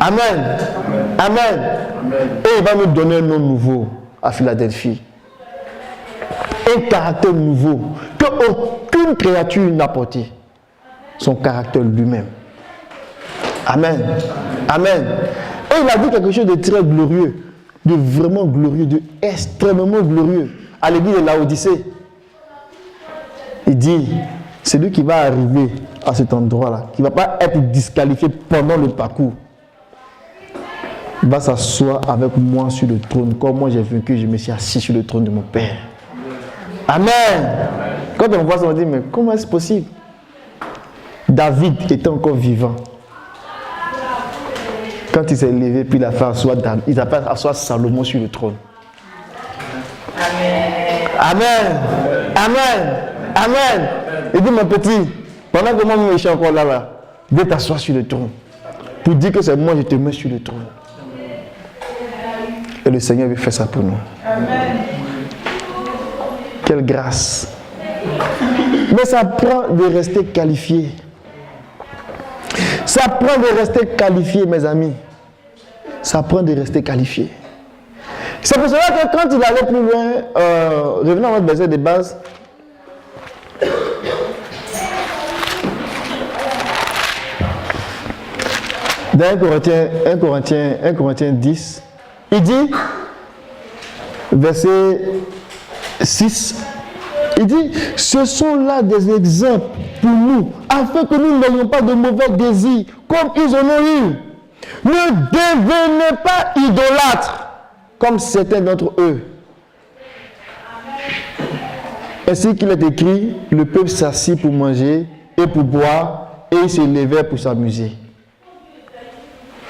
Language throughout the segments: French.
Amen. Amen. Et il va nous donner un nom nouveau à Philadelphie. Un caractère nouveau qu'aucune créature n'a porté. Son caractère lui-même. Amen. Amen. Et il a dit quelque chose de très glorieux, de vraiment glorieux, de extrêmement glorieux à l'église de Laodicée. Il dit, c'est lui qui va arriver à cet endroit-là, qui ne va pas être disqualifié pendant le parcours. Il va s'asseoir avec moi sur le trône. Comme moi j'ai vaincu, je me suis assis sur le trône de mon Père. Amen. Quand on voit ça, on dit, mais comment est-ce possible? David était encore vivant. Quand il s'est levé, puis il a fait asseoir Salomon sur le trône. Amen. Amen. Amen. Amen. Il dit, mon petit, pendant que moi je suis encore là, viens t'asseoir sur le trône. Pour dire que c'est moi, je te mets sur le trône. Et le Seigneur veut faire ça pour nous. Amen. Quelle grâce. Mais ça prend de rester qualifié. Ça prend de rester qualifié, mes amis. Ça prend de rester qualifié. C'est pour cela que quand il allait plus loin, revenons à notre verset de base. Dans 1 Corinthiens 10, il dit, verset 6, il dit, ce sont là des exemples pour nous, afin que nous n'ayons pas de mauvais désirs, comme ils en ont eu. Ne devenez pas idolâtres, comme certains d'entre eux. Ainsi qu'il est écrit, le peuple s'assit pour manger et pour boire, et ils se levèrent pour s'amuser.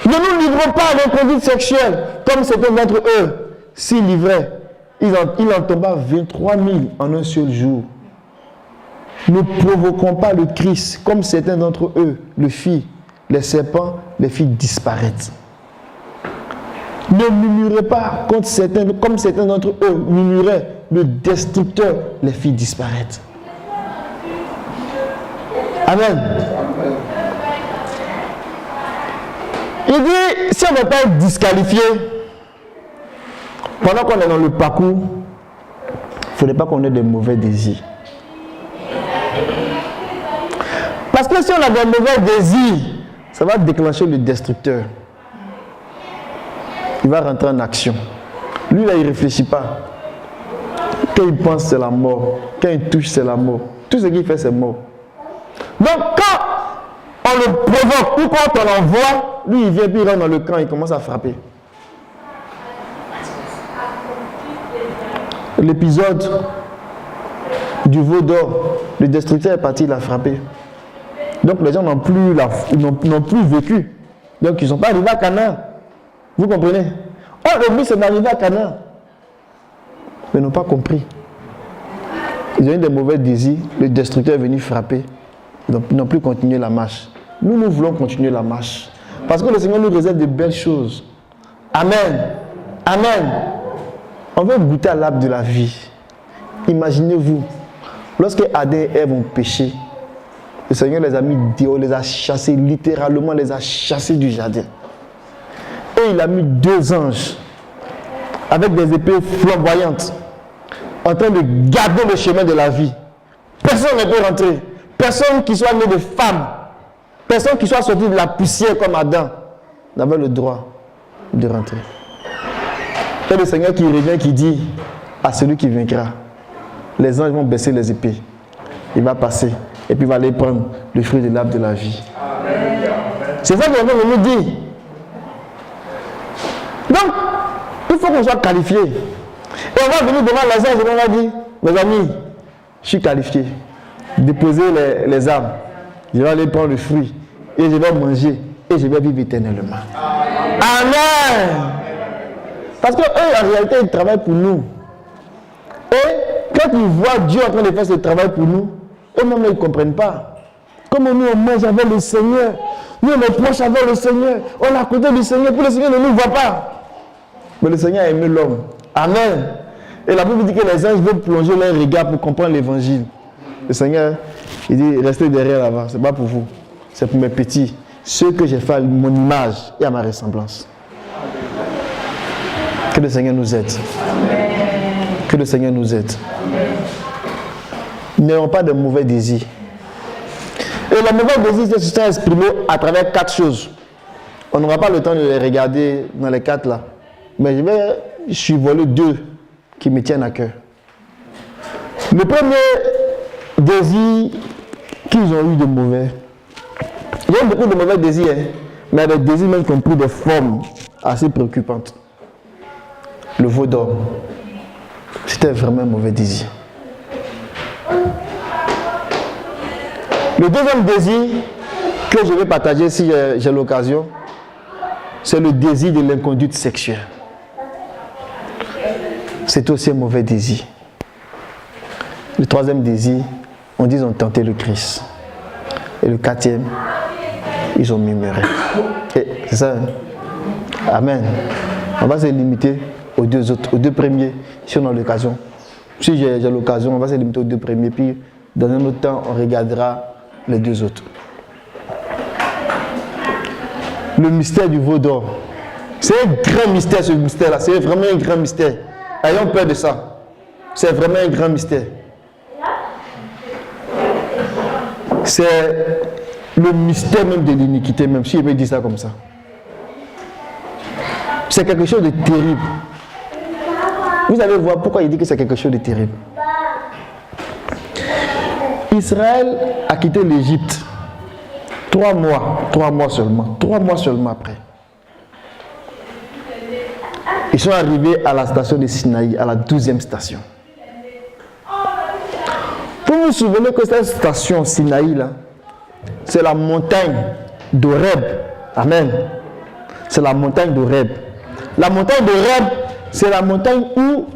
Ne nous livrons pas à l'inconduite sexuelle, comme certains d'entre eux s'y livraient. Il en tomba 23 000 en un seul jour. Ne provoquons pas le Christ, comme certains d'entre eux le firent. Les serpents les firent disparaître. Ne murmurez pas comme certains d'entre eux murmuraient. Le destructeur les fit disparaître. Amen. Il dit, si on ne veut pas être disqualifié, pendant qu'on est dans le parcours, il ne faudrait pas qu'on ait de mauvais désirs. Parce que si on a de mauvais désirs, ça va déclencher le destructeur. Il va rentrer en action. Lui, là, il ne réfléchit pas. Quand il pense, c'est la mort. Quand il touche, c'est la mort. Tout ce qu'il fait, c'est mort. Donc, quand on le provoque ou quand on l'envoie, lui, il vient, puis il rentre dans le camp, il commence à frapper. L'épisode du veau d'or, le destructeur est parti, il a frappé. Donc, les gens n'ont plus vécu. Donc, ils ne sont pas arrivés à Canaan. Vous comprenez? Oh, le but, c'est d'arriver à Canaan. Mais ils n'ont pas compris. Ils ont eu des mauvais désirs. Le destructeur est venu frapper. Donc, ils n'ont plus continué la marche. Nous, nous voulons continuer la marche. Parce que le Seigneur nous réserve de belles choses. Amen. Amen. On veut goûter à l'arbre de la vie. Imaginez-vous, lorsque Adam et Ève ont péché, le Seigneur les a mis dehors, les a chassés, littéralement les a chassés du jardin. Et il a mis 2 anges avec des épées flamboyantes en train de garder le chemin de la vie. Personne ne peut rentrer. Personne qui soit né de femme, personne qui soit sorti de la poussière comme Adam n'avait le droit de rentrer. Et le Seigneur qui revient, qui dit à celui qui vaincra, les anges vont baisser les épées. Il va passer et puis il va aller prendre le fruit de l'arbre de la vie. C'est ça qu'on veut nous dire. Donc, il faut qu'on soit qualifié. Et on va venir devant les anges et on va dire, mes amis, je suis qualifié. Déposez les armes. Je vais aller prendre le fruit et je vais manger et je vais vivre éternellement. Amen. Parce qu'eux, en réalité, ils travaillent pour nous. Et quand ils voient Dieu en train de faire ce travail pour nous, eux-mêmes, ils ne comprennent pas. Comme nous, on mange avec le Seigneur. Nous, on est proche avec le Seigneur. On est à côté du Seigneur. Puis le Seigneur ne nous voit pas. Mais le Seigneur a aimé l'homme. Amen. Et la Bible dit que les anges veulent plonger leur regard pour comprendre l'évangile. Le Seigneur, il dit, restez derrière là-bas. Ce n'est pas pour vous. C'est pour mes petits. ceux que j'ai fait à mon image et à ma ressemblance. Que le Seigneur nous aide. Que le Seigneur nous aide. N'ayons pas de mauvais désirs. Et le mauvais désir se sont exprimés à travers 4 choses. On n'aura pas le temps de les regarder dans les 4 là. Mais je vais survoler 2 qui me tiennent à cœur. Le premier désir qu'ils ont eu de mauvais. Il y a beaucoup de mauvais désirs, hein, mais des désirs même qui ont pris des formes assez préoccupantes. Le veau d'or, c'était vraiment un mauvais désir. Le deuxième désir que je vais partager si j'ai l'occasion, c'est le désir de l'inconduite sexuelle. C'est aussi un mauvais désir. Le troisième désir, on dit qu'ils ont tenté le Christ. Et le 4e, ils ont murmuré. C'est ça. Hein? Amen. On va se limiter aux 2 autres, aux 2 premiers, si on a l'occasion. Si j'ai l'occasion, on va se limiter aux 2 premiers, puis dans un autre temps, on regardera les 2 autres. Le mystère du veau d'or. C'est un grand mystère, ce mystère-là. C'est vraiment un grand mystère. Ayons peur de ça. C'est vraiment un grand mystère. C'est le mystère même de l'iniquité, même si je peux dire ça comme ça. C'est quelque chose de terrible. Vous allez voir pourquoi il dit que c'est quelque chose de terrible. Israël a quitté l'Égypte 3 mois seulement après. Ils sont arrivés à la station de Sinaï, à la 12e station. Vous vous souvenez que cette station Sinaï là, c'est la montagne d'Horeb. Amen. C'est la montagne d'Horeb. La montagne d'Horeb, c'est la montagne où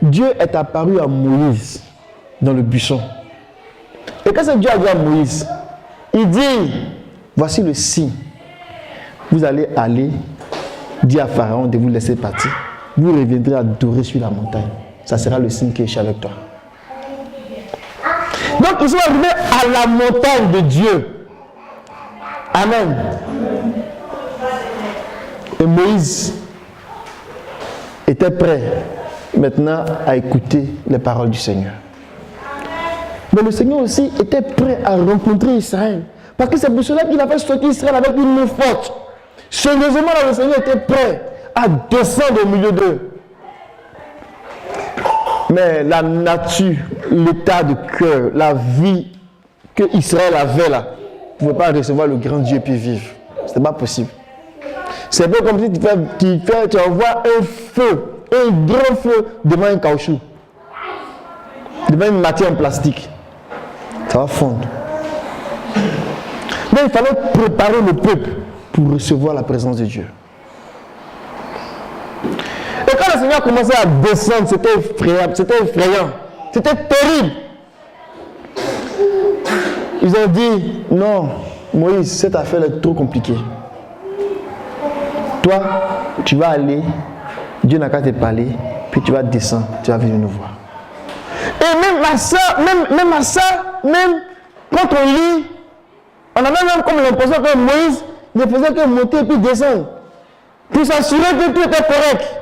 Dieu est apparu à Moïse dans le buisson. Et quand Dieu a dit à Moïse, il dit, voici le signe. Vous allez aller dire à Pharaon de vous laisser partir. Vous reviendrez adorer sur la montagne. Ça sera le signe qui est avec toi. Donc ils sont arrivés à la montagne de Dieu. Amen. Et Moïse était prêt maintenant à écouter les paroles du Seigneur. Mais le Seigneur aussi était prêt à rencontrer Israël. Parce que c'est pour cela qu'il a fait sortir Israël avec une main forte. Sérieusement, le Seigneur était prêt à descendre au milieu d'eux. Mais la nature, l'état de cœur, la vie que Israël avait là, ne pouvait pas recevoir le grand Dieu puis vivre. Ce n'était pas possible. C'est un peu comme si tu envoies un feu, un grand feu devant un caoutchouc, devant une matière en plastique. Ça va fondre. Mais il fallait préparer le peuple pour recevoir la présence de Dieu. Et quand le Seigneur commençait à descendre, c'était effrayant, c'était terrible. Ils ont dit, non, Moïse, cette affaire est trop compliquée. Toi, tu vas aller, Dieu n'a qu'à te parler, puis tu vas descendre, tu vas venir nous voir. Et même à ça, même quand on lit, on a même comme l'impression que Moïse ne faisait que monter et puis descendre, pour s'assurer que tout était correct.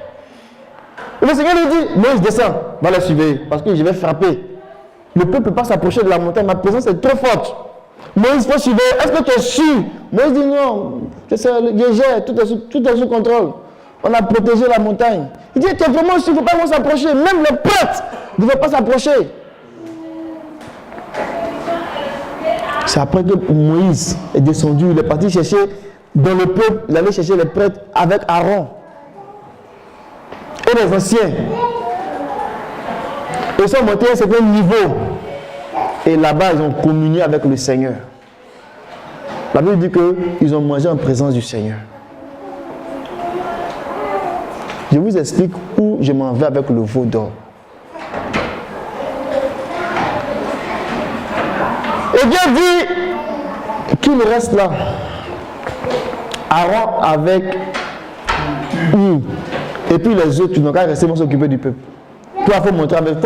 Et le Seigneur lui dit, Moïse descend, va le suivre, parce que je vais frapper. Le peuple ne peut pas s'approcher de la montagne, ma présence est trop forte. Moïse, il faut suivre, est-ce que tu es sûr? Moïse dit non, je gère, tout est sous contrôle. On a protégé la montagne. Il dit, tu es vraiment sûr, il ne faut pas s'approcher. Même les prêtres ne devaient pas s'approcher. C'est après que Moïse est descendu, il est parti chercher dans le peuple, il allait chercher les prêtres avec Aaron et les anciens. Ils sont montés à un certain niveau. Et là-bas, ils ont communié avec le Seigneur. La Bible dit qu'ils ont mangé en présence du Seigneur. Je vous explique où je m'en vais avec le veau d'or. Et Dieu dit qu'il reste là. Aaron avec Hur. Et puis les autres, ils n'ont qu'à rester pour s'occuper du peuple. Toi, il faut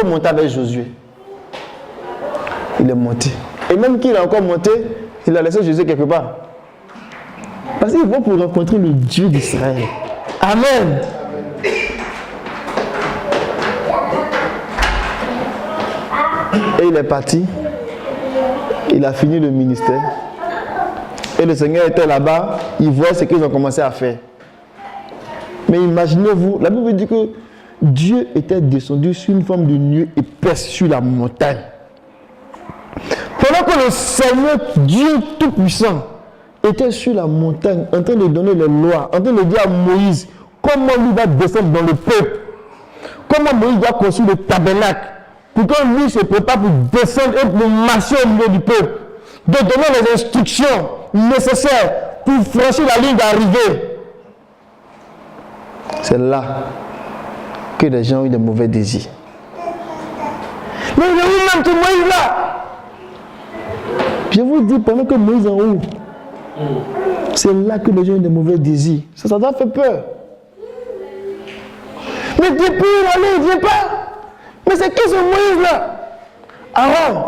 monter avec Josué. Il est monté. Et même qu'il a encore monté, il a laissé Josué quelque part. Parce qu'ils vont pour rencontrer le Dieu d'Israël. Amen. Et il est parti. Il a fini le ministère. Et le Seigneur était là-bas. Il voit ce qu'ils ont commencé à faire. Mais imaginez-vous, la Bible dit que Dieu était descendu sur une forme de nuée épaisse sur la montagne. Pendant que le Seigneur, Dieu Tout-Puissant, était sur la montagne, en train de donner les lois, en train de dire à Moïse comment lui va descendre dans le peuple, comment Moïse doit construire le tabernacle, pour que lui se prépare pour descendre et pour marcher au milieu du peuple, de donner les instructions nécessaires pour franchir la ligne d'arrivée. C'est là que les gens ont eu des mauvais désirs. Mais il y a eu même que Moïse là. Je vous dis, pendant que Moïse est en haut, c'est là que les gens ont des mauvais désirs. Ça doit faire peur. Mais depuis, allez, il ne vient pas. Mais c'est qui ce Moïse là? Aaron,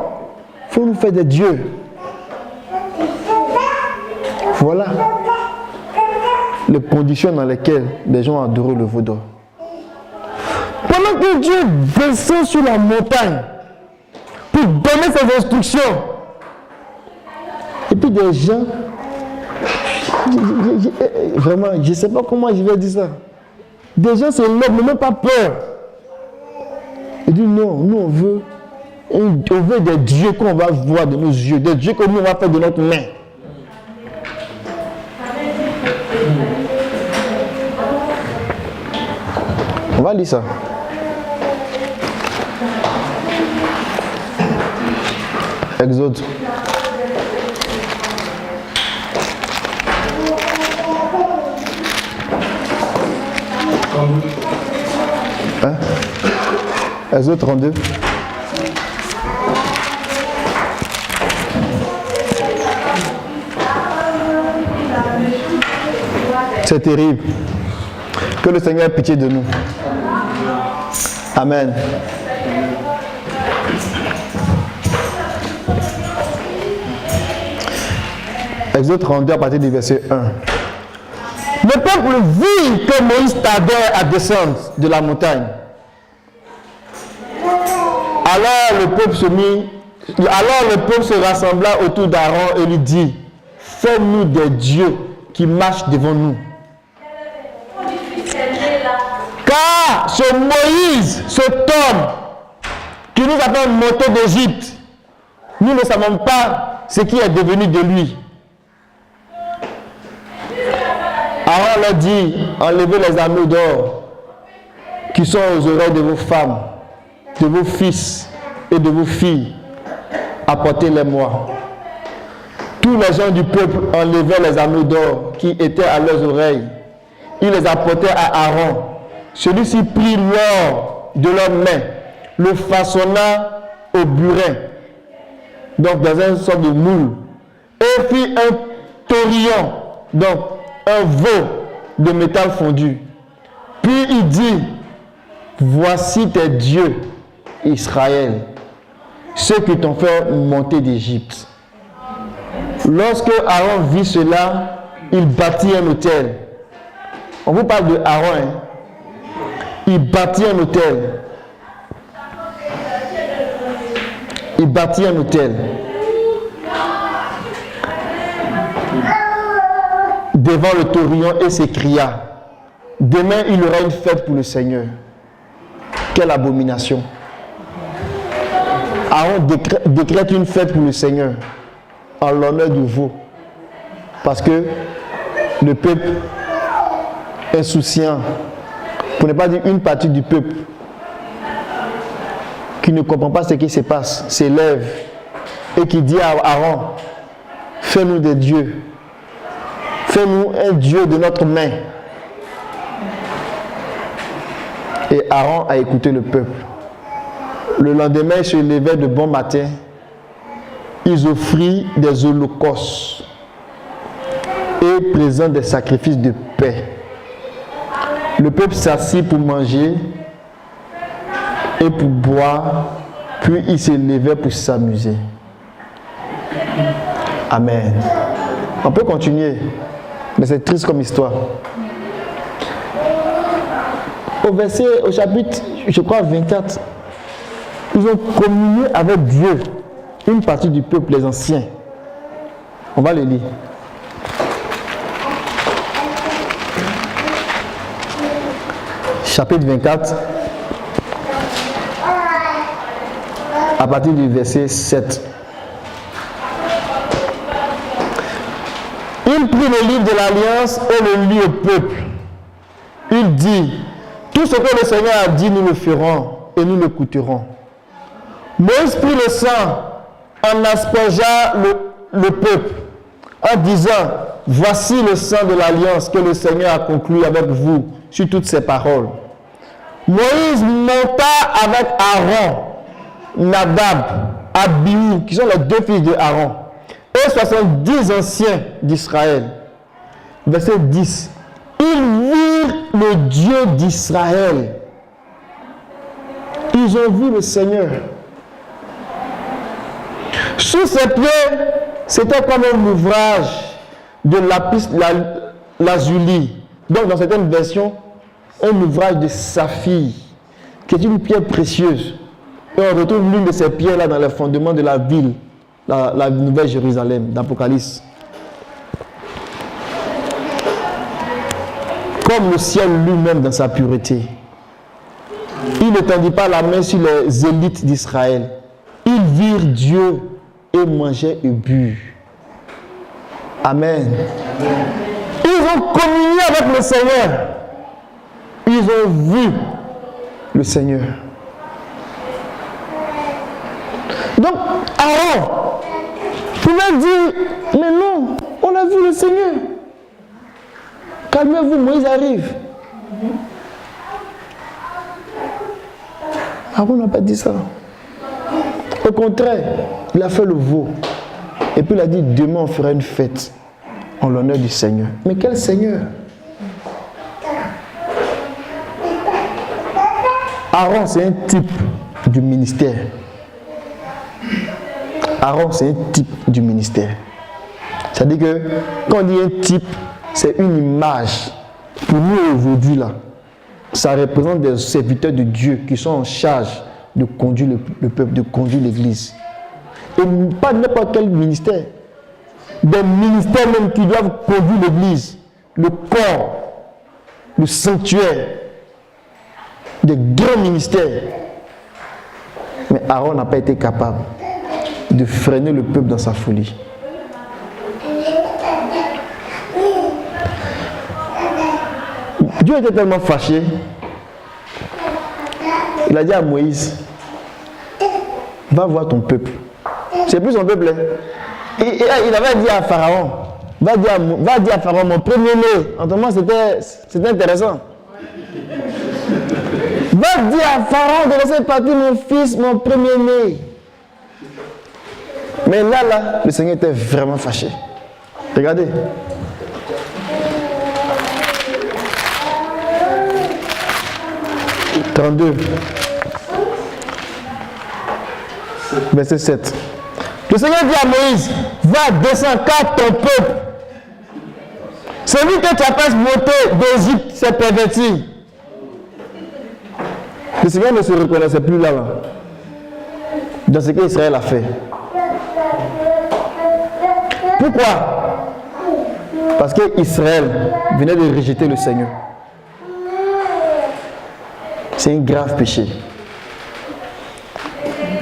il faut nous faire des dieux. Voilà les conditions dans lesquelles les gens adorent le veau d'or. Pendant que Dieu descend sur la montagne pour donner ses instructions, et puis des gens, vraiment, je ne sais pas comment je vais dire ça. Des gens se lèvent, n'ont même pas peur. Ils disent non, nous on veut des dieux qu'on va voir de nos yeux, des dieux que nous on va faire de notre main. On va lire ça. Exode. Hein? Exode 32. C'est terrible. Que le Seigneur ait pitié de nous. Amen. Exode 32 à partir du verset 1. Le peuple vit que Moïse tardait à descendre de la montagne. Alors le peuple se rassembla autour d'Aaron et lui dit: fais-nous des dieux qui marchent devant nous. Car ce Moïse, cet homme qui nous a fait monter d'Égypte, nous ne savons pas ce qui est devenu de lui. Aaron leur dit: enlevez les anneaux d'or qui sont aux oreilles de vos femmes, de vos fils et de vos filles. Apportez-les-moi. Tous les gens du peuple enlevaient les anneaux d'or qui étaient à leurs oreilles. Ils les apportaient à Aaron. Celui-ci prit l'or de leurs mains, le façonna au burin, donc dans une sorte de moule, et fit un taurillon, donc un veau de métal fondu. Puis il dit: voici tes dieux, Israël, ceux qui t'ont fait monter d'Égypte. Lorsque Aaron vit cela, il bâtit un autel. On vous parle de Aaron, hein? Il bâtit un autel. Il bâtit un autel. Devant le taurillon et s'écria: demain il y aura une fête pour le Seigneur. Quelle abomination! Aaron décrète une fête pour le Seigneur en l'honneur du veau. Parce que le peuple insouciant, pour ne pas dire une partie du peuple qui ne comprend pas ce qui se passe, s'élève et qui dit à Aaron: fais-nous des dieux, fais-nous un Dieu de notre main. Et Aaron a écouté le peuple. Le lendemain, ils se levaient de bon matin. Ils offrirent des holocaustes et présentent des sacrifices de paix. Le peuple s'assit pour manger et pour boire, puis ils se levaient pour s'amuser. Amen. On peut continuer. Mais c'est triste comme histoire. Au chapitre, je crois, 24, ils ont communié avec Dieu, une partie du peuple, les anciens. On va le lire. Chapitre 24, à partir du verset 7. Il prit le livre de l'Alliance et le lit au peuple. Il dit, tout ce que le Seigneur a dit, nous le ferons et nous l'écouterons. Moïse prit le sang, en aspergea le peuple, en disant, voici le sang de l'Alliance que le Seigneur a conclu avec vous sur toutes ces paroles. Moïse monta avec Aaron, Nadab, Abihu, qui sont les deux fils de Aaron, et 70 anciens d'Israël. Verset 10. Ils virent le Dieu d'Israël. Ils ont vu le Seigneur. Sous ses pieds, c'était comme un ouvrage de lapis lazuli. Donc, dans certaines versions, un ouvrage de saphir, qui est une pierre précieuse. Et on retrouve l'une de ces pierres-là dans les fondements de la ville, la Nouvelle Jérusalem, d'Apocalypse. Comme le ciel lui-même dans sa pureté. Il n'étendit pas la main sur les élites d'Israël. Ils virent Dieu et mangeaient et burent. Amen. Ils ont communié avec le Seigneur. Ils ont vu le Seigneur. Donc, Aaron pouvait dire, mais non, on a vu le Seigneur. Calmez-vous, Moïse arrive. Aaron n'a pas dit ça. Au contraire, il a fait le veau. Et puis il a dit, demain on fera une fête en l'honneur du Seigneur. Mais quel Seigneur? Aaron, c'est un type du ministère. Aaron, c'est un type du ministère. C'est-à-dire que quand on dit un type, c'est une image. Pour nous aujourd'hui, là, ça représente des serviteurs de Dieu qui sont en charge de conduire le peuple, de conduire l'église. Et pas n'importe quel ministère. Des ministères même qui doivent conduire l'église, le corps, le sanctuaire. Des grands ministères. Mais Aaron n'a pas été capable de freiner le peuple dans sa folie. Dieu était tellement fâché. Il a dit à Moïse, va voir ton peuple. C'est plus son peuple. Il avait dit à Pharaon, va dire à Pharaon, mon premier-né. En tout cas, c'était intéressant. Va dire à Pharaon de laisser partir mon fils, mon premier-né. Mais là, le Seigneur était vraiment fâché. Regardez. « 32. Verset 7. Le Seigneur dit à Moïse, va, descends, car ton peuple, celui que tu as fait monter d'Égypte, s'est perverti. Le Seigneur ne se reconnaissait plus là, dans ce qu'Israël a fait. Pourquoi? Parce qu'Israël venait de rejeter le Seigneur. C'est un grave péché.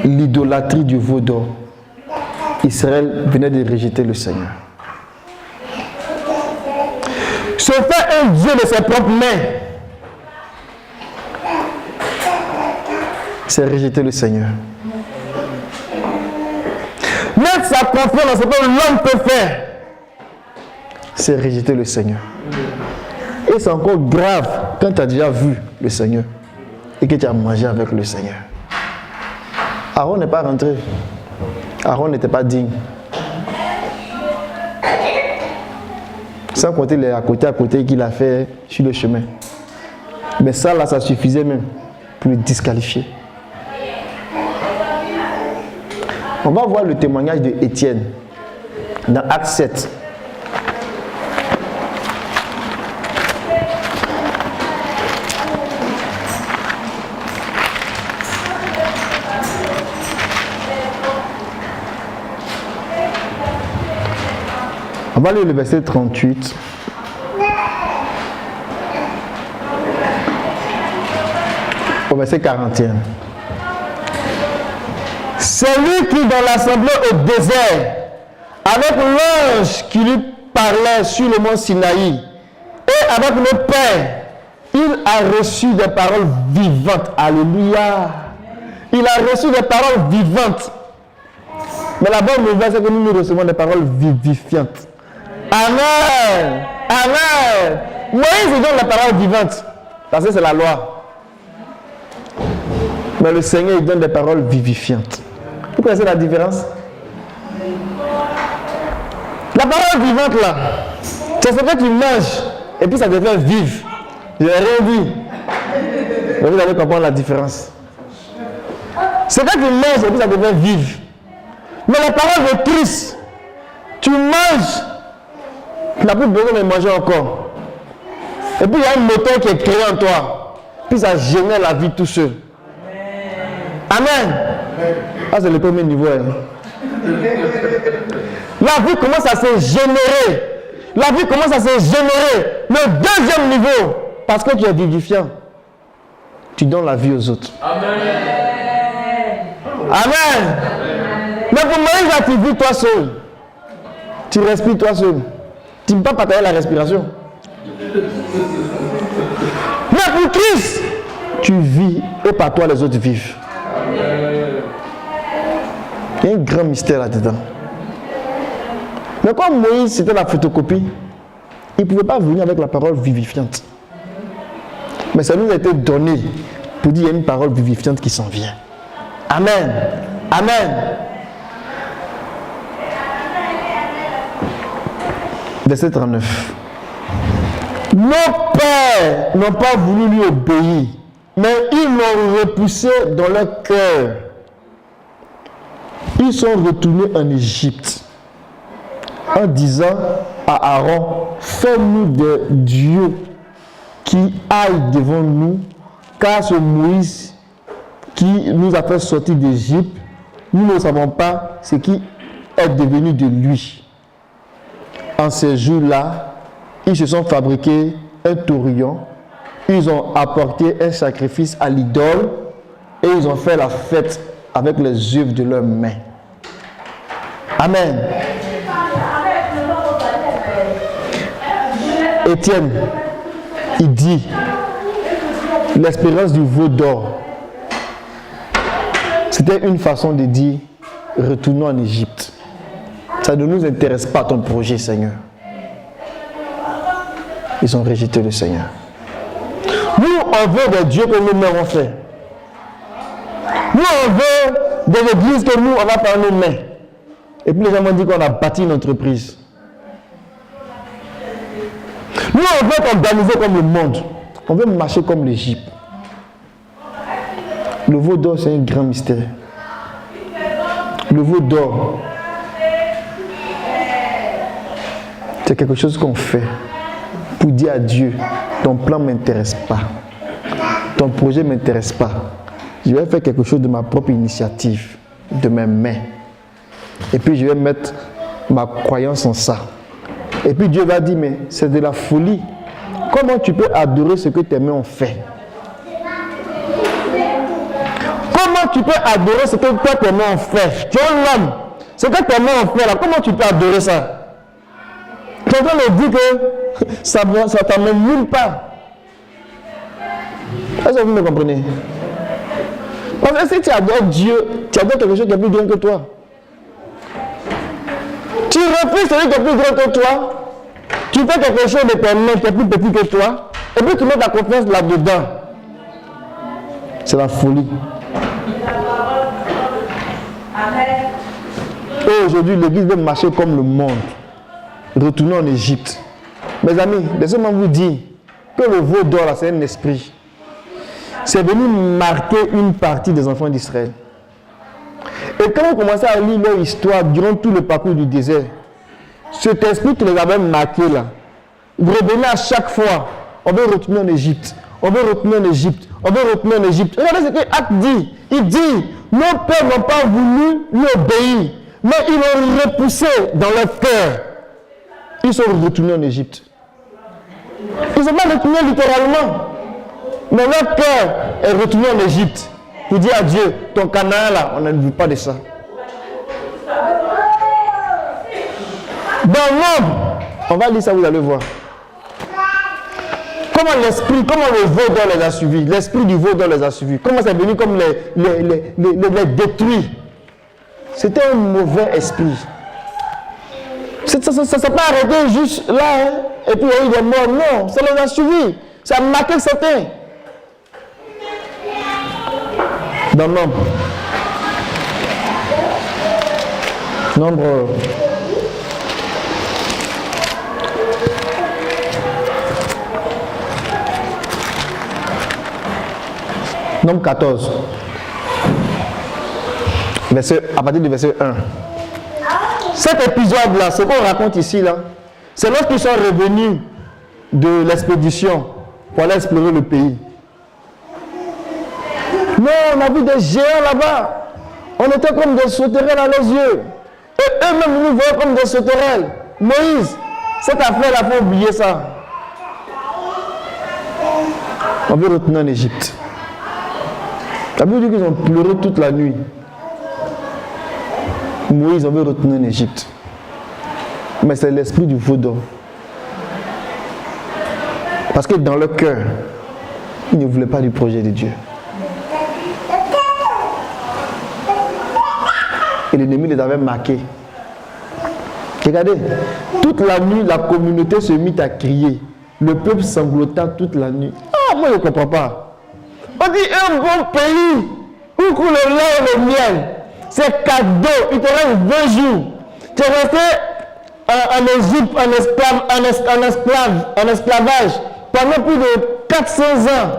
L'idolâtrie du veau d'or. Israël venait de rejeter le Seigneur. Se faire un Dieu de ses propres mains, c'est rejeter le Seigneur. Mettre sa confiance dans ce que l'homme peut faire, c'est rejeter le Seigneur. Et c'est encore grave quand tu as déjà vu le Seigneur et que tu as mangé avec le Seigneur. Aaron n'est pas rentré. Aaron n'était pas digne. Sans compter les à côté qu'il a fait sur le chemin. Mais ça là, ça suffisait même pour le disqualifier. On va voir le témoignage de Étienne dans Actes 7. On va lire le verset 38. Au verset 41. Celui qui dans l'assemblée au désert, avec l'ange qui lui parlait sur le mont Sinaï, et avec le Père, il a reçu des paroles vivantes. Alléluia. Il a reçu des paroles vivantes. Mais la bonne nouvelle, c'est que nous recevons des paroles vivifiantes. Amen. Amen. Moïse donne la parole vivante. Parce que c'est la loi. Mais le Seigneur, il donne des paroles vivifiantes. Vous connaissez la différence? La parole vivante là, c'est ce que tu manges et puis ça devient vive. Je n'ai rien dit. Mais vous allez comprendre la différence. C'est que tu manges et puis ça devient vive. Mais la parole de Christ, tu manges, tu n'as plus besoin de manger encore. Et puis il y a un moteur qui est créé en toi. Puis ça génère la vie tout seul. Amen. Ah, c'est le premier niveau. Hein. La vie commence à se générer. La vie commence à se générer. Le deuxième niveau, parce que tu es vivifiant, tu donnes la vie aux autres. Amen. Amen. Mais pour Moïse, là, tu vis toi seul. Tu respires toi seul. Tu ne peux pas partager la respiration. Mais pour Christ, tu vis et par toi les autres vivent. Il y a un grand mystère là-dedans. Mais comme Moïse, c'était la photocopie, il ne pouvait pas venir avec la parole vivifiante. Mais ça nous a été donné pour dire qu'il y a une parole vivifiante qui s'en vient. Amen. Amen. Verset 39. Nos pères n'ont pas voulu lui obéir, mais ils l'ont repoussé dans leur cœur. Ils sont retournés en Égypte en disant à Aaron, fais-nous des dieux qui aillent devant nous, car ce Moïse qui nous a fait sortir d'Égypte, nous ne savons pas ce qui est devenu de lui. En ces jours-là, ils se sont fabriqués un taurillon, ils ont apporté un sacrifice à l'idole et ils ont fait la fête avec les œuvres de leurs mains. Amen. Étienne, il dit, l'espérance du veau d'or, c'était une façon de dire, retournons en Égypte. Ça ne nous intéresse pas ton projet, Seigneur. Ils ont rejeté le Seigneur. Nous, on veut des dieux que nous-mêmes ont fait. Nous, on veut des églises que nous, on va par nos mains. Et puis les gens m'ont dit qu'on a bâti une entreprise. Nous, on veut s'organiser comme le monde. On veut marcher comme l'Égypte. Le veau d'or, c'est un grand mystère. Le veau d'or, c'est quelque chose qu'on fait pour dire à Dieu, ton plan ne m'intéresse pas. Ton projet ne m'intéresse pas. Je vais faire quelque chose de ma propre initiative, de mes mains. Et puis je vais mettre ma croyance en ça. Et puis Dieu va dire, mais c'est de la folie. Comment tu peux adorer ce que tes mains ont fait? Comment tu peux adorer ce que toi tes mains ont fait? Tu es l'homme. Ce que tes mains ont fait là, comment tu peux adorer ça? Quelqu'un me dit que ça ne t'amène nulle part. Est-ce que vous me comprenez? Parce que si tu adores Dieu, tu adores quelque chose qui est plus grand que toi. Tu refuses celui qui est plus grand que toi. Tu fais quelque chose de tes mains qui est plus petit que toi. Et puis tu mets ta confiance là-dedans. C'est la folie. Et aujourd'hui, l'Église veut marcher comme le monde. Retournons en Égypte. Mes amis, laissez-moi vous dire que le veau d'or là, c'est un esprit. C'est venu marquer une partie des enfants d'Israël. Et quand on commençait à lire leur histoire durant tout le parcours du désert, cet esprit qui les avait marqués là, revenait à chaque fois. On veut retourner en Égypte. On veut retourner en Égypte. On veut retourner en Égypte. Regardez ce que Acte dit. Il dit, nos pères n'ont pas voulu lui obéir, mais ils l'ont repoussé dans leur cœur. ils sont retournés en Égypte. Ils ne sont pas retournés littéralement. Mais leur cœur est retourné en Égypte. Pour dire à Dieu, ton Canaan là, on ne veut pas de ça. Dans l'homme, on va lire ça, vous allez voir. Comment l'esprit, comment le veau d'or les a suivis. L'esprit du veau d'or les a suivis. Comment c'est venu comme les détruit. C'était un mauvais esprit. Ça ne s'est pas arrêté juste là, hein, et puis il y a eu des morts. Non, ça les a suivis. Ça a marqué certains. Dans Nombre. Nombre 14. À partir du verset 1. Cet épisode-là, ce qu'on raconte ici, là, c'est lorsqu'ils sont revenus de l'expédition pour aller explorer le pays. Non, on a vu des géants là-bas. On était comme des sauterelles à leurs yeux. Et eux-mêmes nous voyaient comme des sauterelles. Moïse, cette affaire-là, il faut oublier ça. On veut retourner en Égypte. La Bible dit qu'ils ont pleuré toute la nuit. Moïse, on veut retourner en Égypte. Mais c'est l'esprit du veau d'or. Parce que dans leur cœur, ils ne voulaient pas du projet de Dieu. Et l'ennemi les avait marqués. Regardez, toute la nuit, la communauté se mit à crier. Le peuple sanglota toute la nuit. Ah, moi je ne comprends pas. On dit un bon pays où coule le lait et le miel. C'est cadeau. Il te reste 20 jours. Tu es resté en Égypte, en esclavage pendant plus de 400 ans.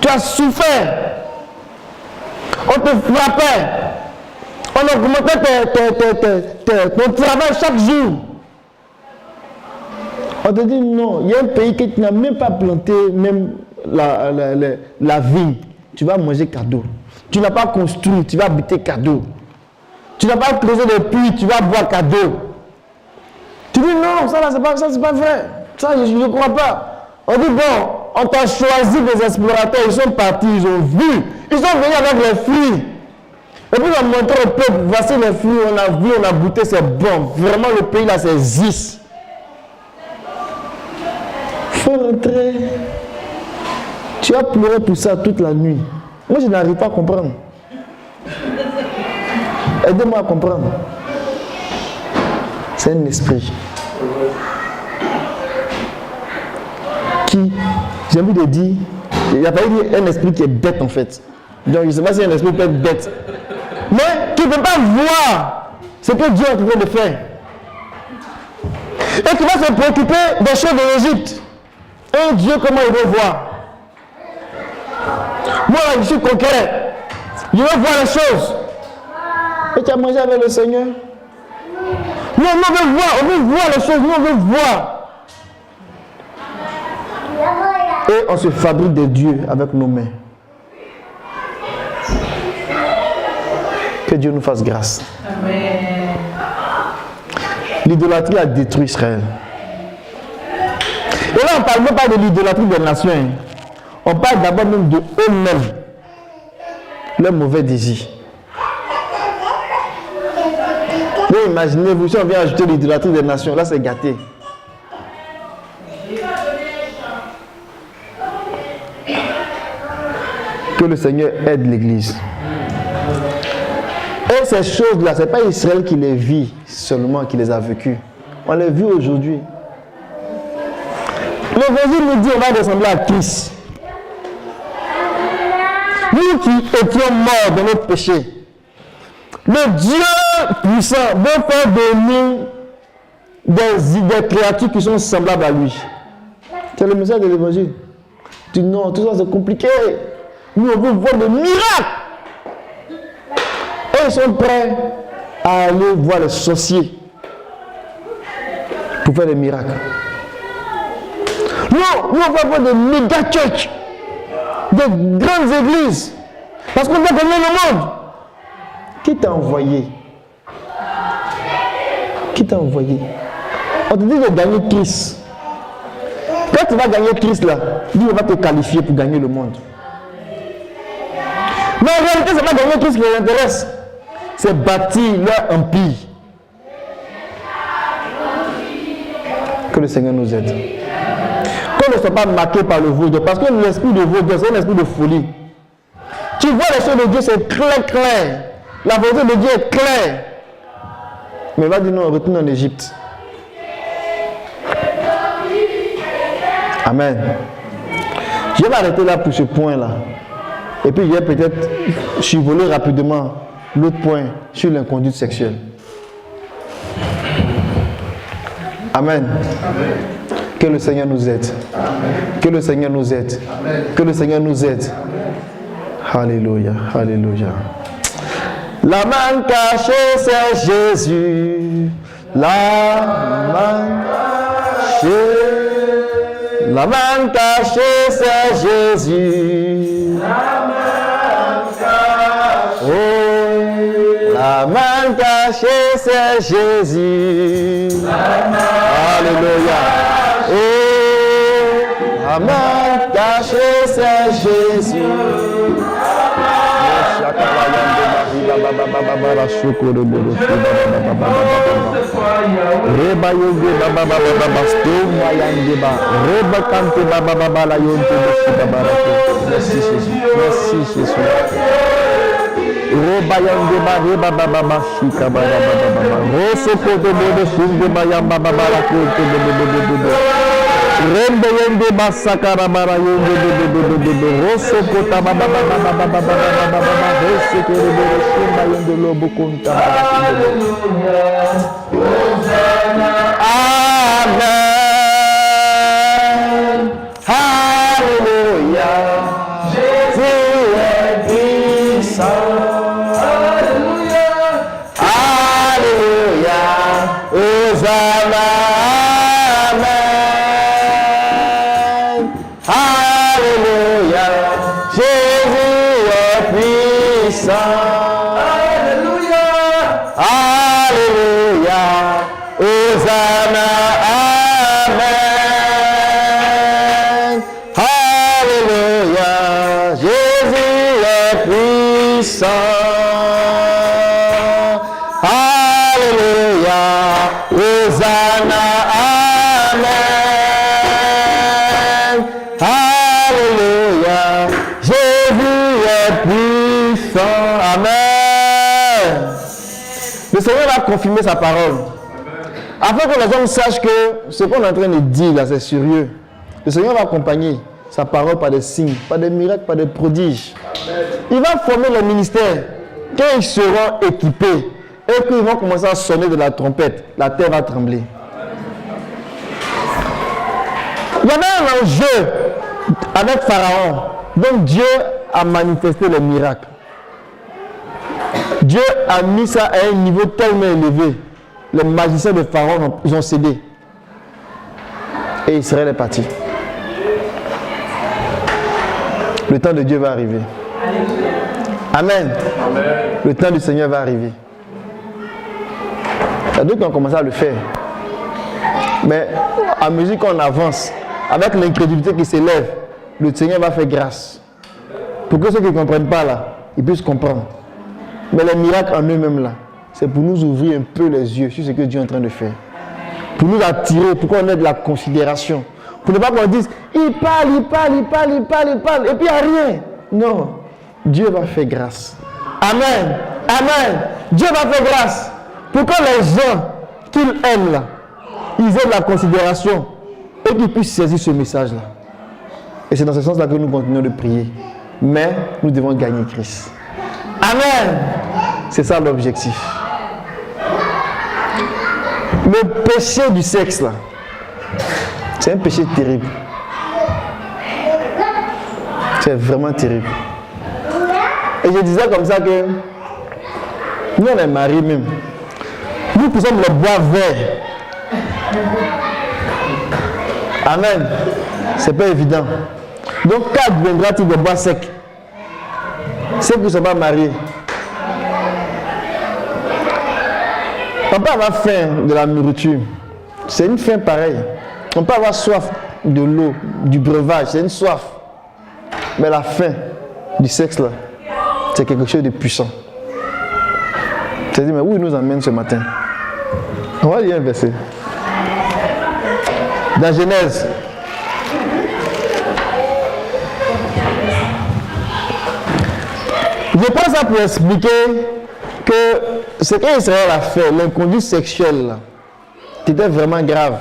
Tu as souffert. On te frappait. On augmentait ton travail chaque jour. On te dit non, il y a un pays que tu n'as même pas planté, même la vigne. Tu vas manger cadeau. Tu n'as pas construit, tu vas habiter cadeau. Tu n'as pas creusé de puits, tu vas boire cadeau. Tu dis non, ça c'est pas vrai. Ça, je ne crois pas. On dit bon, on t'a choisi des explorateurs, ils sont partis, ils ont vu. Ils sont venus avec les fruits. Et puis on a montré au peuple, voici les fruits, on a vu, on a goûté, c'est bon. Vraiment le pays là, c'est zis. Il faut rentrer. Tu as pleuré pour ça toute la nuit. Moi, je n'arrive pas à comprendre. Aidez-moi à comprendre. C'est un esprit qui, j'ai envie de dire, il n'y a pas eu un esprit qui est bête en fait. Donc je ne sais pas si un esprit peut être bête. Mais qui ne peut pas voir ce que Dieu est en train de faire. Et qui va se préoccuper des choses de l'Égypte. Et Dieu, comment il veut voir? Moi, je suis conquérant. Je veux voir les choses. Et tu as mangé avec le Seigneur. Nous, on veut voir les choses, nous, on veut voir. Et on se fabrique des dieux avec nos mains. Que Dieu nous fasse grâce. Amen. L'idolâtrie a détruit Israël. Et là, on ne parle même pas de l'idolâtrie des nations. On parle d'abord même de eux-mêmes. Leurs mauvais désirs. Mais imaginez-vous, si on vient ajouter l'idolâtrie des nations, là c'est gâté. Que le Seigneur aide l'Église. Et ces choses-là, ce n'est pas Israël qui les vit seulement, qui les a vécues. On les vit aujourd'hui. L'Évangile nous dit on va ressembler à Christ. Nous qui étions morts dans notre péché, le Dieu puissant veut faire de nous des créatures qui sont semblables à lui. C'est le message de l'Évangile. Tu dis non, tout ça c'est compliqué. Nous on veut voir des miracles. Et ils sont prêts à aller voir les sorciers pour faire des miracles. Non, nous on va voir des méga churches, des grandes églises. Parce qu'on va gagner le monde. Qui t'a envoyé? Qui t'a envoyé? On te dit de gagner Christ. Quand tu vas gagner Christ là, Dieu va te qualifier pour gagner le monde. Mais en réalité, ce n'est pas gagner Christ qui les intéresse. C'est bâtir leur empire. Que le Seigneur nous aide. Qu'on ne soit pas marqué par le vaudou. Parce que l'esprit de vaudou, c'est un esprit de folie. Tu vois les choses de Dieu, c'est clair. La volonté de Dieu est claire. Mais il va dire non, retourne en Égypte. Amen. Je vais arrêter là pour ce point-là. Et puis je vais peut-être survoler rapidement l'autre point sur l'inconduite sexuelle. Amen. Que le Seigneur nous aide. Que le Seigneur nous aide. Que le Seigneur nous aide. Alléluia. Alléluia. La main cachée, c'est Jésus. La main cachée. La main cachée, c'est Jésus. La main cachée. Oh, la main cachée, c'est Jésus. Alléluia. Oh, la main cachée, c'est Jésus. Rembe yende basakara bara yende rosso kota baba rosso kere shimba yende lobo konta Amen. Hallelujah. Jésus est puissant. Alléluia. Alléluia. Hosanna. Alléluia, Jésus est puissant. Alléluia, Alléluia, Hosanna, Amen. Alléluia, Jésus est puissant. Alléluia, Hosanna, Amen. Alléluia, Jésus est puissant. Amen. Le Seigneur va confirmer sa parole. Afin que les hommes sachent que ce qu'on est en train de dire là, c'est sérieux. Le Seigneur va accompagner sa parole par des signes, par des miracles, par des prodiges. Il va former le ministère. Quand ils seront équipés et qu'ils vont commencer à sonner de la trompette, la terre va trembler. Il y avait un enjeu avec Pharaon. Donc Dieu a manifesté les miracles. Dieu a mis ça à un niveau tellement élevé. Les magiciens de Pharaon ils ont cédé. Et Israël est parti. Le temps de Dieu va arriver. Amen. Amen. Le temps du Seigneur va arriver. Il y a d'autres qui ont commencé à le faire. Mais à mesure qu'on avance, avec l'incrédulité qui s'élève, le Seigneur va faire grâce. Pour que ceux qui ne comprennent pas là, ils puissent comprendre. Mais les miracles en eux-mêmes là, c'est pour nous ouvrir un peu les yeux sur ce que Dieu est en train de faire. Pour nous attirer, pour qu'on ait de la considération. Pour ne pas qu'on dise, il parle, et puis il n'y a rien. Non, Dieu va faire grâce. Amen, amen. Dieu va faire grâce. Pour que les gens qu'il aime là, ils aient de la considération et qu'ils puissent saisir ce message-là. Et c'est dans ce sens-là que nous continuons de prier. Mais nous devons gagner Christ. Amen. C'est ça l'objectif. Le péché du sexe là, c'est un péché terrible. C'est vraiment terrible. Et je disais comme ça que nous on est mariés même. Nous pouvons le bois vert. Amen. C'est pas évident. Donc quand viendra-t-il de bois sec? Ceux qui ne sont pas mariés. Papa va faire de la nourriture. C'est une faim pareille. On peut avoir soif de l'eau, du breuvage, c'est une soif. Mais la faim du sexe, là, c'est quelque chose de puissant. C'est-à-dire, mais où il nous emmène ce matin? On va lire un verset. Dans Genèse. Je pense ça pour expliquer que ce qu'Israël a fait, l'inconduite sexuelle, c'était vraiment grave.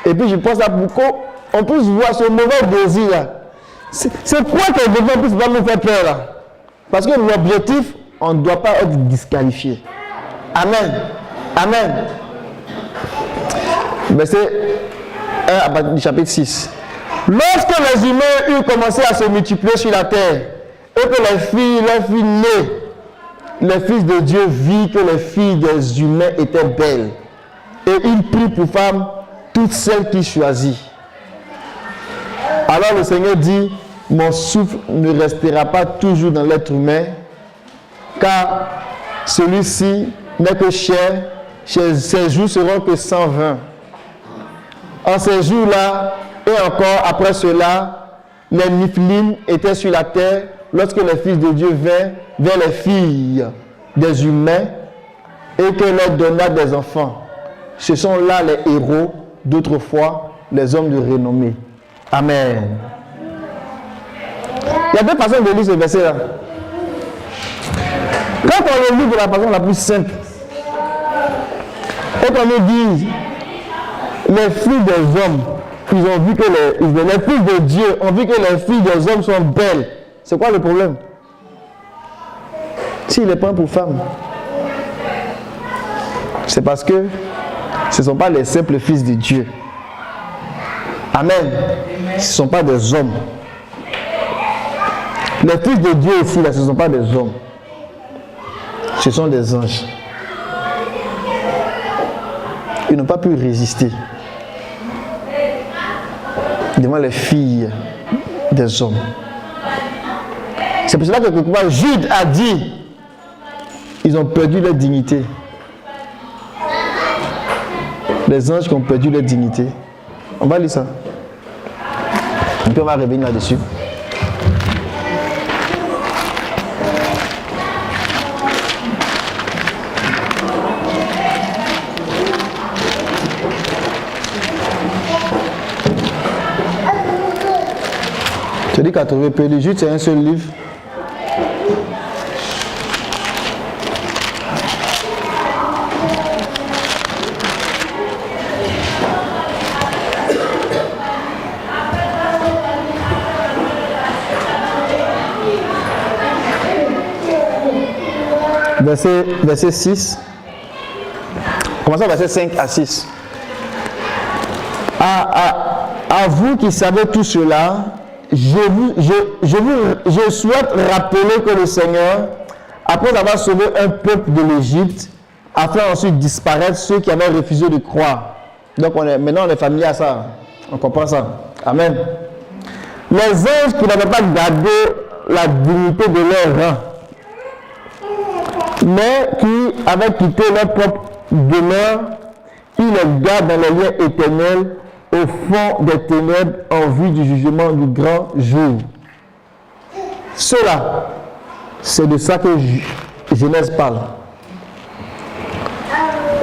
Et puis je pense à pourquoi on puisse voir ce mauvais désir là. C'est quoi que devant puisse pas nous faire peur là? Parce que l'objectif, on ne doit pas être disqualifié. Amen. Amen. Verset 1 à partir du chapitre 6. Lorsque les humains eurent commencé à se multiplier sur la terre, et que leurs filles nées, le Fils de Dieu vit que les filles des humains étaient belles. Et il prit pour femme toutes celles qu'il choisit. Alors le Seigneur dit, mon souffle ne restera pas toujours dans l'être humain, car celui-ci n'est que chair, ses jours seront que 120. En ces jours-là, et encore après cela, les Néphilim étaient sur la terre lorsque les fils de Dieu vinrent vers les filles des humains et que leur donna des enfants. Ce sont là les héros d'autrefois, les hommes de renommée. Amen. Il y a deux façons de lire ce verset-là. Quand on le lit de la façon la plus simple, et qu'on nous dit, les filles des hommes, ils ont vu que les filles de Dieu ont vu que les filles des hommes sont belles. C'est quoi le problème? S'il les prend pour femmes, c'est parce que ce ne sont pas les simples fils de Dieu. Amen. Ce ne sont pas des hommes. Les fils de Dieu ici, là, ce ne sont pas des hommes. Ce sont des anges. Ils n'ont pas pu résister devant les filles des hommes. C'est pour cela que quelque part Jude a dit, ils ont perdu leur dignité. Les anges qui ont perdu leur dignité. On va lire ça. Et puis on va revenir là-dessus. Je dis qu'à trouver peu de Jude, c'est un seul livre. Verset 6. Commençons verset 5 à 6. À vous qui savez tout cela, je souhaite rappeler que le Seigneur, après avoir sauvé un peuple de l'Égypte, a fait ensuite disparaître ceux qui avaient refusé de croire. Donc maintenant on est familier à ça. On comprend ça. Amen. Les anges qui n'avaient pas gardé la dignité de leur rang, mais qui avaient quitté leur propre demeure, ils les gardent dans les liens éternels au fond des ténèbres en vue du jugement du grand jour. Cela, c'est de ça que Genèse parle.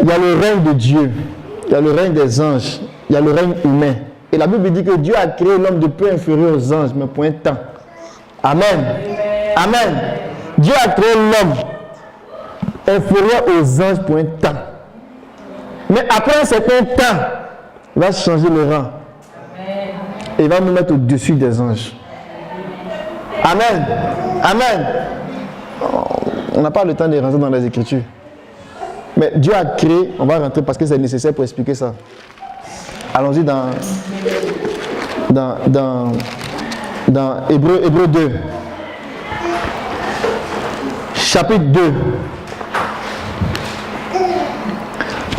Il y a le règne de Dieu, il y a le règne des anges, il y a le règne humain. Et la Bible dit que Dieu a créé l'homme de peu inférieur aux anges, mais pour un temps. Amen. Amen. Dieu a créé l'homme inférieur aux anges pour un temps. Mais après un certain temps, il va changer le rang. Et il va nous mettre au-dessus des anges. Amen. Amen. On n'a pas le temps de rentrer dans les Écritures. Mais Dieu a créé, on va rentrer parce que c'est nécessaire pour expliquer ça. Allons-y dans Hébreux 2. Chapitre 2.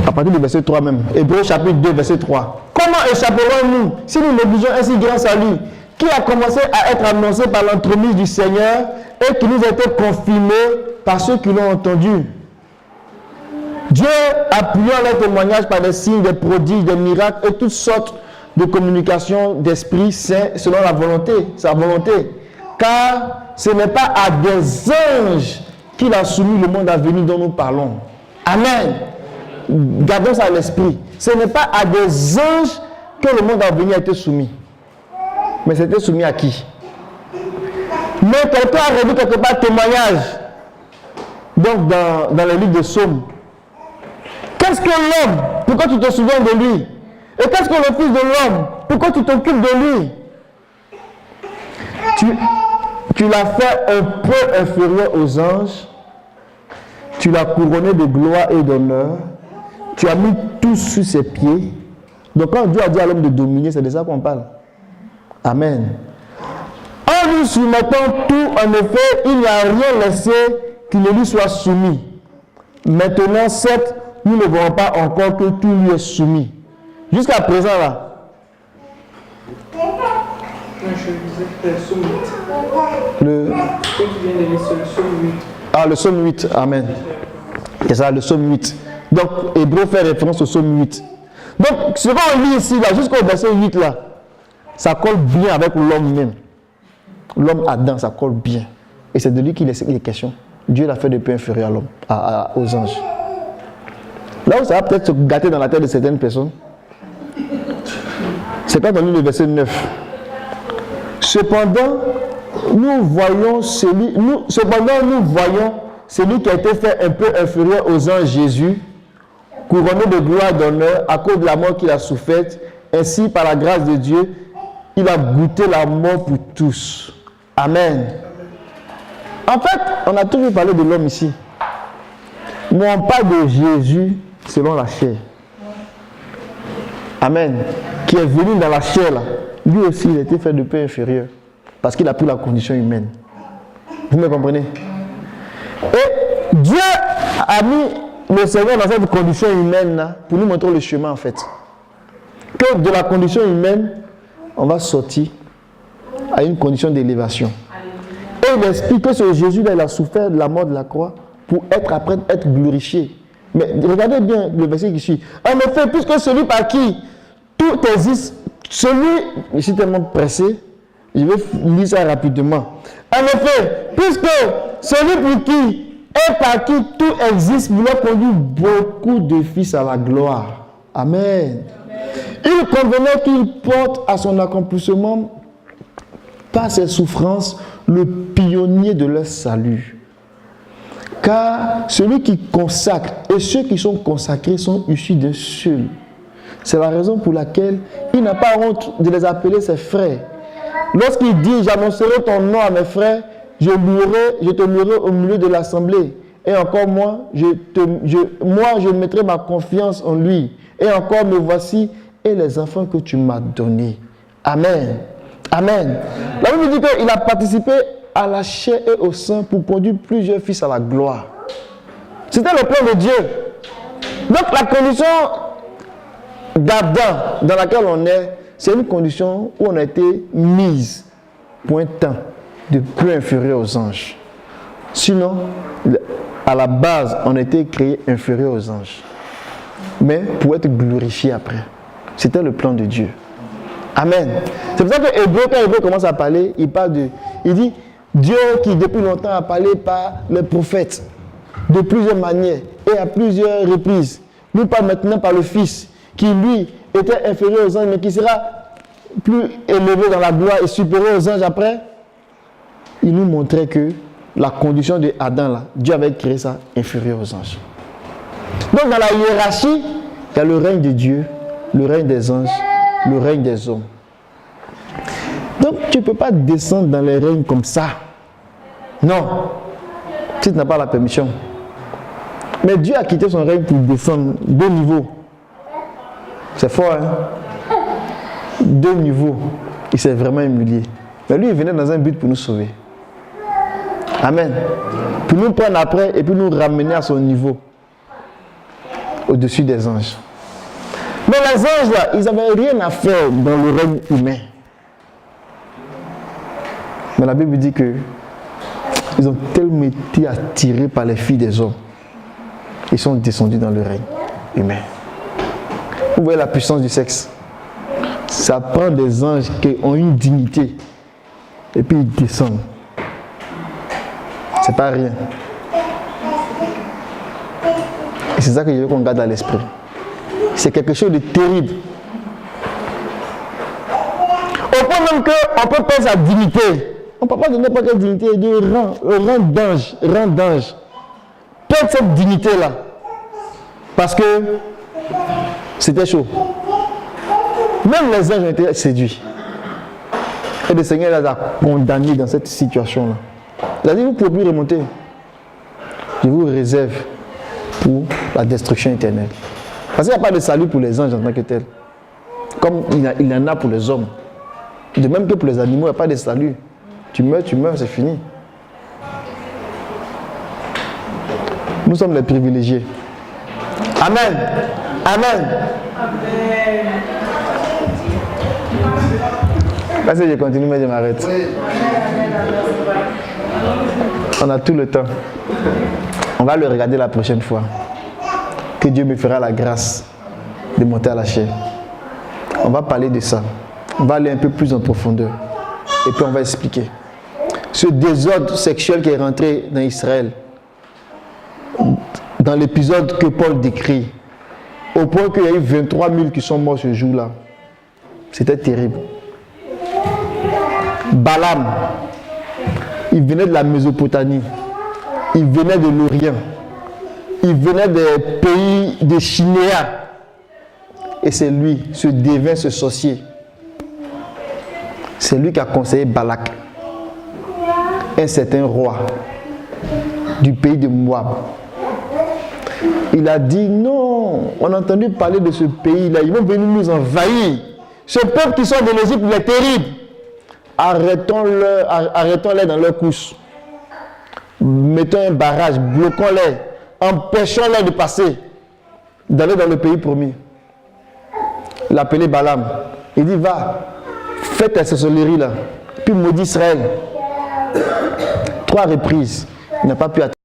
À partir du verset 3 même. Hébreux chapitre 2, verset 3. Comment échapperons-nous si nous négligeons un si grand salut qui a commencé à être annoncé par l'entremise du Seigneur et qui nous a été confirmé par ceux qui l'ont entendu? Dieu appuyant leur témoignage par des signes, des prodiges, des miracles et toutes sortes de communications d'esprit saint selon la volonté, sa volonté. Car ce n'est pas à des anges qu'il a soumis le monde à venir dont nous parlons. Amen. Gardons ça à l'esprit. Ce n'est pas à des anges que le monde à venir a été soumis. Mais c'était soumis à qui? Mais quelqu'un a revu quelque part témoignage. Donc dans le livre de Psaumes. Qu'est-ce que l'homme? Pourquoi tu te souviens de lui? Et qu'est-ce que le fils de l'homme? Pourquoi tu t'occupes de lui? Tu l'as fait un peu inférieur aux anges. Tu l'as couronné de gloire et d'honneur. Tu as mis tout sous ses pieds. Donc quand Dieu a dit à l'homme de dominer, c'est de ça qu'on parle. Amen. En lui soumettant tout, en effet, il n'y a rien laissé qui ne lui soit soumis. Maintenant, certes, nous ne voyons pas encore que tout lui est soumis. Jusqu'à présent, là. Je disais que le psaume 8. Tu viens de lire le psaume 8. Ah, le psaume 8, amen. C'est ça, le psaume 8. Donc, Hébreu fait référence au psaume 8. Donc, ce qu'on lit ici, là, jusqu'au verset 8, là, ça colle bien avec l'homme même. L'homme Adam, ça colle bien. Et c'est de lui qu'il est question. Dieu l'a fait de peu inférieur à l'homme, aux anges. Là où ça va peut-être se gâter dans la tête de certaines personnes, c'est quand on lit le verset 9. Cependant, nous voyons celui qui a été fait un peu inférieur aux anges, Jésus, couronné de gloire et d'honneur à cause de la mort qu'il a soufferte. Ainsi, par la grâce de Dieu, il a goûté la mort pour tous. Amen. En fait, on a toujours parlé de l'homme ici. Mais on parle de Jésus selon la chair. Amen. Qui est venu dans la chair là. Lui aussi, il a été fait de peu inférieur. Parce qu'il a pris la condition humaine. Vous me comprenez? Et Dieu a mis le Seigneur dans cette condition humaine là pour nous montrer le chemin en fait. Que de la condition humaine, on va sortir à une condition d'élévation. Et il explique que ce Jésus-là, il a souffert de la mort de la croix pour après être glorifié. Mais regardez bien le verset qui suit. En effet, puisque celui par qui tout existe, je suis tellement pressé, je vais lire ça rapidement. En effet, puisque celui pour qui et par qui tout existe, vous a conduit beaucoup de fils à la gloire. Amen. Il convenait qu'il porte à son accomplissement par ses souffrances le pionnier de leur salut. Car celui qui consacre et ceux qui sont consacrés sont issus d'un seul. C'est la raison pour laquelle il n'a pas honte de les appeler ses frères. Lorsqu'il dit « J'annoncerai ton nom à mes frères, je te louerai au milieu de l'assemblée. Et encore moi, je mettrai ma confiance en lui. Et encore me voici et les enfants que tu m'as donnés. » Amen. Amen. La Bible dit qu'il a participé à la chair et au sang pour conduire plusieurs fils à la gloire. C'était le plan de Dieu. Donc la condition d'Adam dans laquelle on est, c'est une condition où on a été mise pour un temps de peu inférieur aux anges. Sinon, à la base, on a été créé inférieur aux anges. Mais pour être glorifié après. C'était le plan de Dieu. Amen. C'est pour ça que quand Hébreu commence à parler, il dit Dieu qui depuis longtemps a parlé par les prophètes de plusieurs manières et à plusieurs reprises. Nous parle maintenant par le Fils qui lui était inférieur aux anges mais qui sera plus élevé dans la gloire et supérieur aux anges après. Il nous montrait que la condition de Adam là, Dieu avait créé ça inférieur aux anges. Donc dans la hiérarchie, il y a le règne de Dieu, le règne des anges, le règne des hommes. Donc tu ne peux pas descendre dans les règnes comme ça. Non. Si tu n'as pas la permission. Mais Dieu a quitté son règne pour descendre 2 niveaux. C'est fort, hein? 2 niveaux. Il s'est vraiment humilié. Mais lui, il venait dans un but pour nous sauver. Amen. Pour nous prendre après et puis nous ramener à son niveau. Au-dessus des anges. Mais les anges là, ils n'avaient rien à faire dans le règne humain. Mais la Bible dit que ils ont tellement été attirés par les filles des hommes. ils sont descendus dans le règne humain. Vous voyez la puissance du sexe. Ça prend des anges qui ont une dignité et puis ils descendent. C'est pas rien. Et c'est ça que je veux qu'on garde à l'esprit. C'est quelque chose de terrible. Au point même qu'on peut perdre sa dignité. On ne peut pas donner n'importe quelle dignité de rang d'ange. Perdre cette dignité-là. Parce que c'était chaud. Même les anges ont été séduits. Et le Seigneur les a condamnés dans cette situation-là. Il a dit, vous ne pouvez plus remonter. Je vous réserve pour la destruction éternelle. Parce qu'il n'y a pas de salut pour les anges en tant que tel. Comme il y en a pour les hommes. De même que pour les animaux, il n'y a pas de salut. Tu meurs, c'est fini. Nous sommes les privilégiés. Amen. Amen. Parce que je continue, mais je m'arrête. On a tout le temps. On va le regarder la prochaine fois. Que Dieu me fera la grâce de monter à la chair. On va parler de ça. On va aller un peu plus en profondeur. Et puis on va expliquer. Ce désordre sexuel qui est rentré dans Israël, dans l'épisode que Paul décrit, au point qu'il y a eu 23 000 qui sont morts ce jour-là. C'était terrible. Balaam, il venait de la Mésopotamie, il venait de l'Orient, il venait des pays de Chinéa. Et c'est lui, ce devin, ce sorcier. C'est lui qui a conseillé Balak, un certain roi du pays de Moab. Il a dit non, on a entendu parler de ce pays-là, ils vont venir nous envahir. Ce peuple qui sort de l'Égypte, il est terrible. Arrêtons-les dans leur course. Mettons un barrage, bloquons-les, empêchons-les de passer, d'aller dans le pays promis. Il a appelé Balaam. Il dit, va, fais ta sorcellerie là, puis maudis Israël. 3 reprises, il n'a pas pu atteindre.